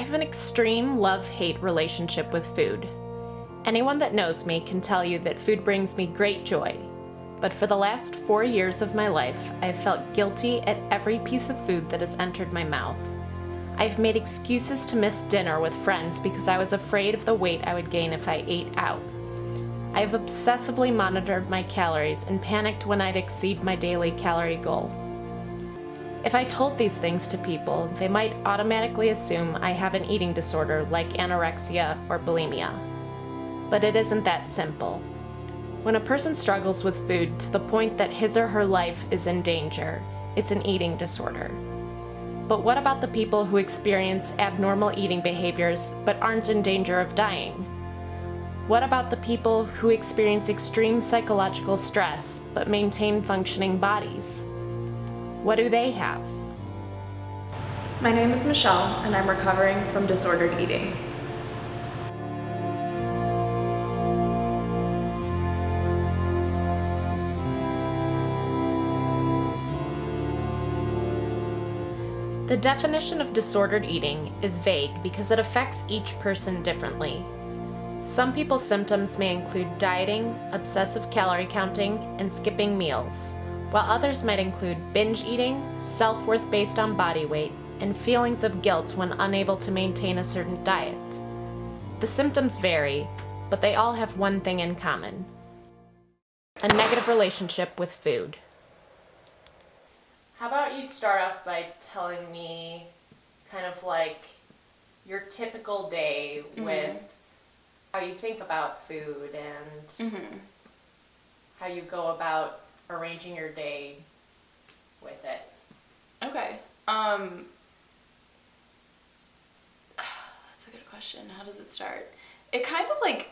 have an extreme love-hate relationship with food. Anyone that knows me can tell you that food brings me great joy. But for the last 4 years of my life, I've felt guilty at every piece of food that has entered my mouth. I've made excuses to miss dinner with friends because I was afraid of the weight I would gain if I ate out. I've obsessively monitored my calories and panicked when I'd exceed my daily calorie goal. If I told these things to people, they might automatically assume I have an eating disorder like anorexia or bulimia. But it isn't that simple. When a person struggles with food to the point that his or her life is in danger, it's an eating disorder. But what about the people who experience abnormal eating behaviors but aren't in danger of dying? What about the people who experience extreme psychological stress but maintain functioning bodies? What do they have? My name is Michelle, and I'm recovering from disordered eating. The definition of disordered eating is vague because it affects each person differently. Some people's symptoms may include dieting, obsessive calorie counting, and skipping meals, while others might include binge eating, self-worth based on body weight, and feelings of guilt when unable to maintain a certain diet. The symptoms vary, but they all have one thing in common: a negative relationship with food. How about you start off by telling me kind of like your typical day with how you think about food and how you go about arranging your day with it. Okay. That's a good question. How does it start? It kind of like,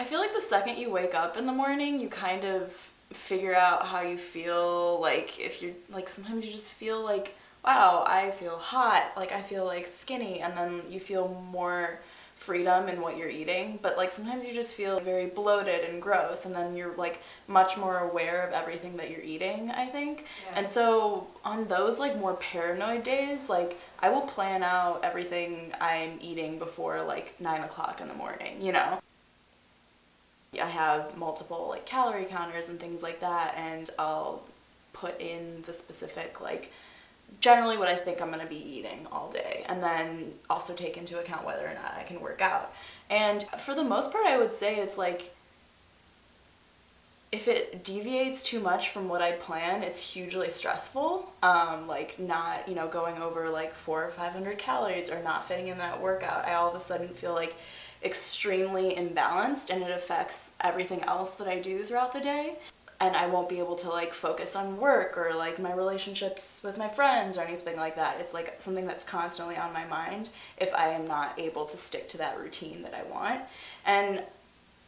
I feel like the second you wake up in the morning, you kind of figure out how you feel. Like if you're like, sometimes you just feel like, wow, I feel hot, like I feel like skinny, and then you feel more freedom in what you're eating. But like sometimes you just feel very bloated and gross, and then you're like much more aware of everything that you're eating, I think. And so on those like more paranoid days, like I will plan out everything I'm eating before like 9 o'clock in the morning, you know? I have multiple like calorie counters and things like that, and I'll put in the specific like generally what I think I'm going to be eating all day, and then also take into account whether or not I can work out. And for the most part, I would say it's like if it deviates too much from what I plan, it's hugely stressful. Like not, you know, going over like 400 or 500 calories or not fitting in that workout. I all of a sudden feel like extremely imbalanced, and it affects everything else that I do throughout the day. And I won't be able to like focus on work or like my relationships with my friends or anything like that. It's like something that's constantly on my mind if I am not able to stick to that routine that I want. And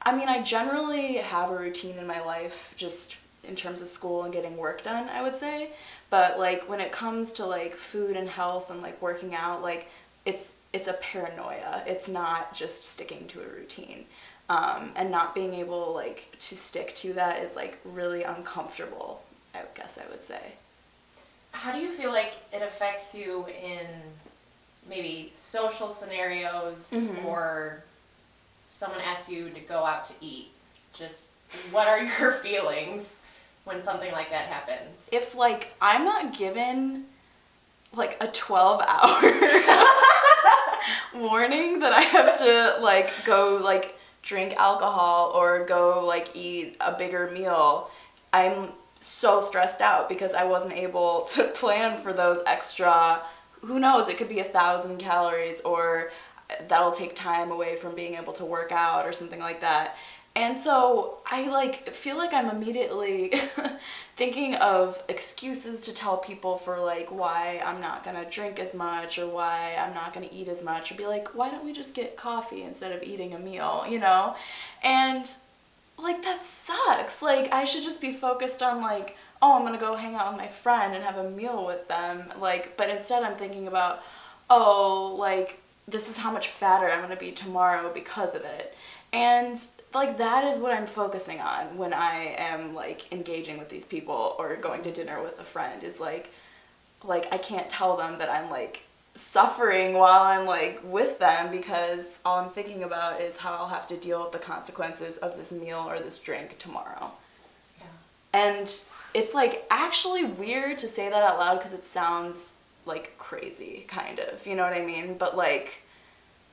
I mean, I generally have a routine in my life just in terms of school and getting work done, I would say. But like when it comes to like food and health and like working out, like it's a paranoia. It's not just sticking to a routine. And not being able like to stick to that is like really uncomfortable, I guess I would say. How do you feel like it affects you in maybe social scenarios or someone asks you to go out to eat? Just what are your feelings when something like that happens? If like I'm not given like a 12-hour warning that I have to like go like drink alcohol or go like eat a bigger meal, I'm so stressed out because I wasn't able to plan for those extra, who knows, it could be 1,000 calories, or that'll take time away from being able to work out or something like that. And so I like feel like I'm immediately thinking of excuses to tell people for like why I'm not gonna drink as much or why I'm not gonna eat as much, or be like, why don't we just get coffee instead of eating a meal, you know? And like that sucks. Like I should just be focused on like, oh, I'm gonna go hang out with my friend and have a meal with them. Like, but instead I'm thinking about, oh, like this is how much fatter I'm gonna be tomorrow because of it. And like that is what I'm focusing on when I am like engaging with these people or going to dinner with a friend, is like I can't tell them that I'm like suffering while I'm like with them, because all I'm thinking about is how I'll have to deal with the consequences of this meal or this drink tomorrow. Yeah. And it's like actually weird to say that out loud because it sounds like crazy, kind of, you know what I mean? But like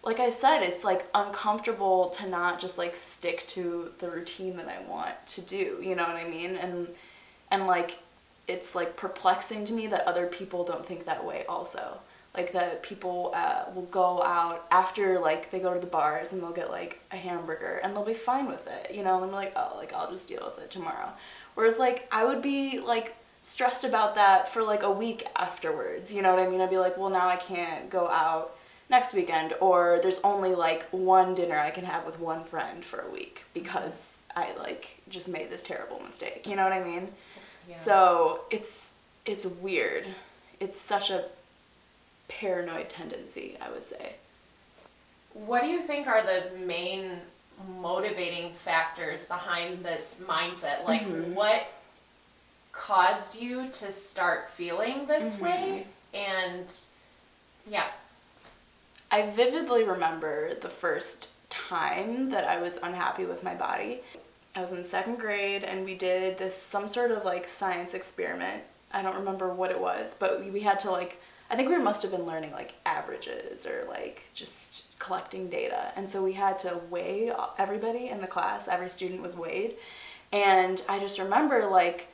I said, it's like uncomfortable to not just like stick to the routine that I want to do, you know what I mean? And like it's like perplexing to me that other people don't think that way also. Like that people will go out after like they go to the bars and they'll get like a hamburger and they'll be fine with it, you know, and I'm like, oh, like I'll just deal with it tomorrow. Whereas like I would be like stressed about that for like a week afterwards, you know what I mean? I'd be like, well, now I can't go out next weekend, or there's only like one dinner I can have with one friend for a week because I like just made this terrible mistake, you know what I mean? Yeah. So it's weird. It's such a paranoid tendency, I would say. What do you think are the main motivating factors behind this mindset? Like, what caused you to start feeling this way? And yeah. I vividly remember the first time that I was unhappy with my body. I was in 2nd grade and we did some sort of like science experiment. I don't remember what it was, but we had to like, I think we must have been learning like averages or like just collecting data. And so we had to weigh everybody in the class. Every student was weighed. And I just remember like,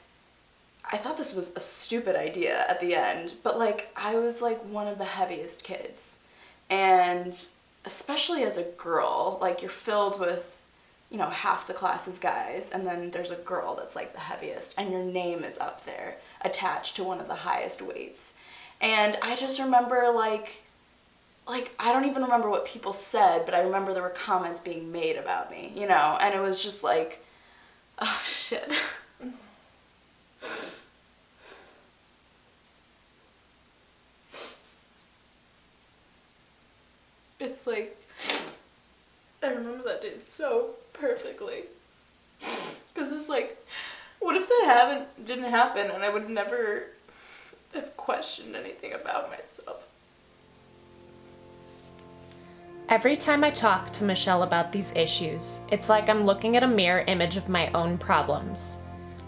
I thought this was a stupid idea at the end, but like I was like one of the heaviest kids. And especially as a girl, like you're filled with, you know, half the class is guys, and then there's a girl that's like the heaviest, and your name is up there attached to one of the highest weights. And I just remember like I don't even remember what people said, but I remember there were comments being made about me, you know, and it was just like, oh shit. It's like, I remember that day so perfectly. Because it's like, what if that didn't happen and I would never have questioned anything about myself? Every time I talk to Michelle about these issues, it's like I'm looking at a mirror image of my own problems.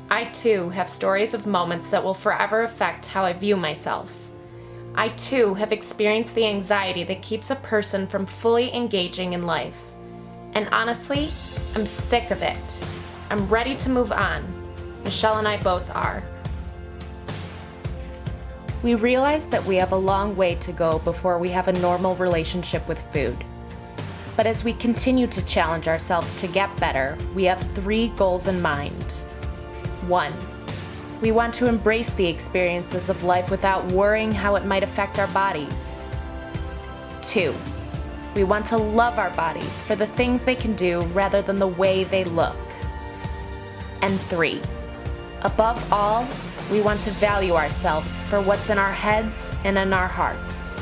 I too have stories of moments that will forever affect how I view myself. I too have experienced the anxiety that keeps a person from fully engaging in life. And honestly, I'm sick of it. I'm ready to move on. Michelle and I both are. We realize that we have a long way to go before we have a normal relationship with food. But as we continue to challenge ourselves to get better, we have 3 goals in mind. 1. We want to embrace the experiences of life without worrying how it might affect our bodies. 2. We want to love our bodies for the things they can do rather than the way they look. And 3. Above all, we want to value ourselves for what's in our heads and in our hearts.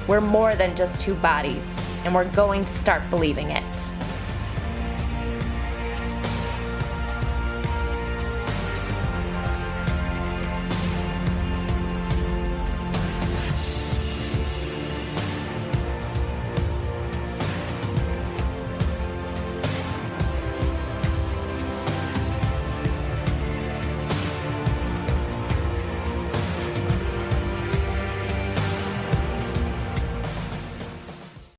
We're more than just 2 bodies, and we're going to start believing it.